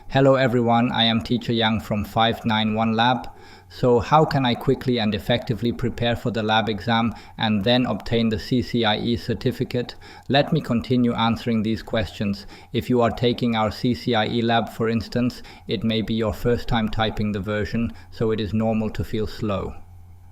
Hello everyone, I am Teacher Yang from 591 Lab. So how can I quickly and effectively prepare for the lab exam and then obtain the CCIE certificate? Let me continue answering these questions. If you are taking our CCIE Lab, for instance, it may be your first time typing the version, so it is normal to feel slow.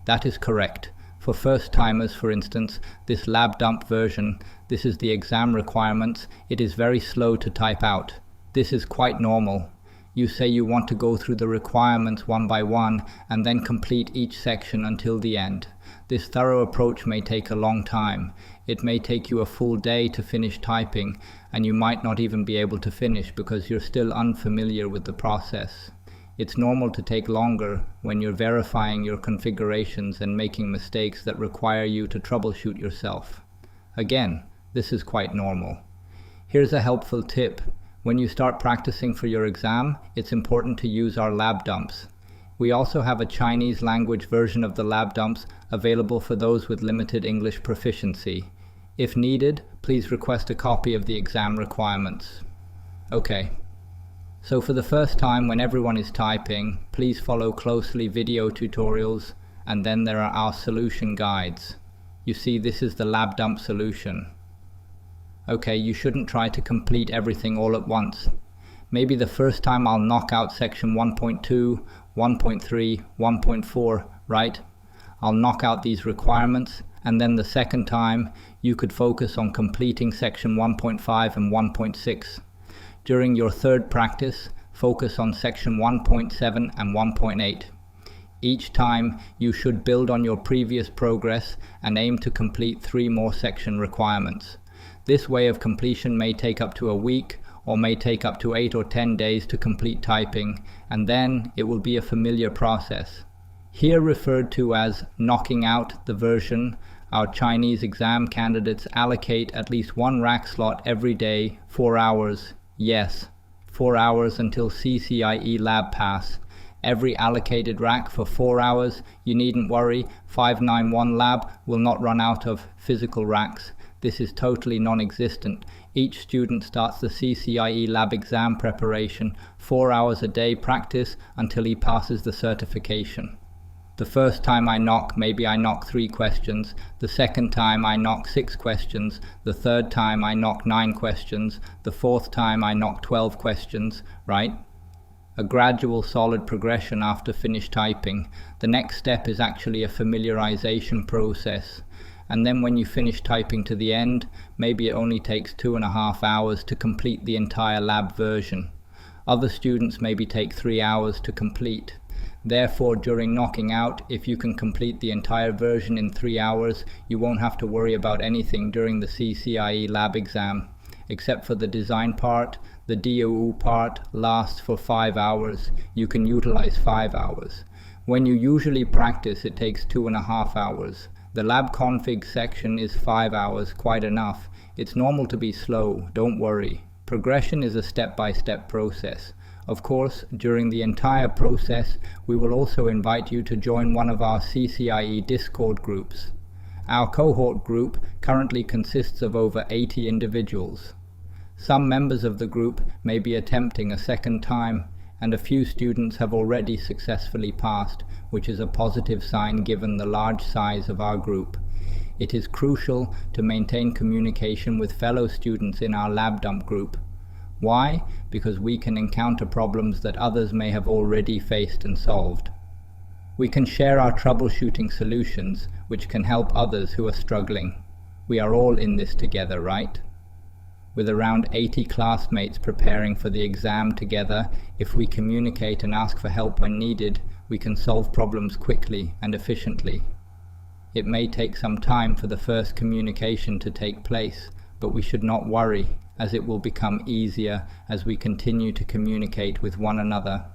That is correct. For first timers, for instance, this lab dump version, this is the exam requirements, it is very slow to type out. This is quite normal. You say you want to go through the requirements one by one and then complete each section until the end. This thorough approach may take a long time. It may take you a full day to finish typing, and you might not even be able to finish because you're still unfamiliar with the process. It's normal to take longer when you're verifying your configurations and making mistakes that require you to troubleshoot yourself. Again, this is quite normal. Here's a helpful tip. When you start practicing for your exam, it's important to use our lab dumps. We also have a Chinese language version of the lab dumps available for those with limited English proficiency. If needed, please request a copy of the exam requirements. Okay. So for the first time when everyone is typing, please follow closely video tutorials, and then there are our solution guides. You see, this is the lab dump solution. Okay, you shouldn't try to complete everything all at once. Maybe the first time I'll knock out section 1.2, 1.3, 1.4, right? I'll knock out these requirements, and then the second time you could focus on completing section 1.5 and 1.6. During your third practice, focus on section 1.7 and 1.8. Each time you should build on your previous progress and aim to complete 3 more section requirements. This way of completion may take up to a week or may take up to 8 or 10 days to complete typing, and then it will be a familiar process. Here referred to as knocking out the version, our Chinese exam candidates allocate at least 1 rack slot every day, 4 hours. Yes, 4 hours until CCIE Lab pass. Every allocated rack for 4 hours. You needn't worry, 591 Lab will not run out of physical racks. This is totally non-existent. Each student starts the CCIE Lab exam preparation, 4 hours a day practice until he passes the certification. The first time I knock, maybe I knock 3 questions. The second time I knock 6 questions. The third time I knock 9 questions. The fourth time I knock 12 questions, right? A gradual solid progression after finished typing. The next step is actually a familiarization process. And then when you finish typing to the end, maybe it only takes 2.5 hours to complete the entire lab version. Other students maybe take 3 hours to complete. Therefore, during knocking out, if you can complete the entire version in 3 hours, you won't have to worry about anything during the CCIE Lab exam. Except for the design part, the DOU part lasts for 5 hours. You can utilize 5 hours. When you usually practice, it takes 2.5 hours. The lab config section is 5 hours, quite enough. It's normal to be slow, don't worry. Progression is a step-by-step process. Of course, during the entire process, we will also invite you to join one of our CCIE Discord groups. Our cohort group currently consists of over 80 individuals. Some members of the group may be attempting a second time, and a few students have already successfully passed, which is a positive sign given the large size of our group. It is crucial to maintain communication with fellow students in our lab dump group. Why? Because we can encounter problems that others may have already faced and solved. We can share our troubleshooting solutions, which can help others who are struggling. We are all in this together, right? With around 80 classmates preparing for the exam together, if we communicate and ask for help when needed, we can solve problems quickly and efficiently. It may take some time for the first communication to take place, but we should not worry, as it will become easier as we continue to communicate with one another.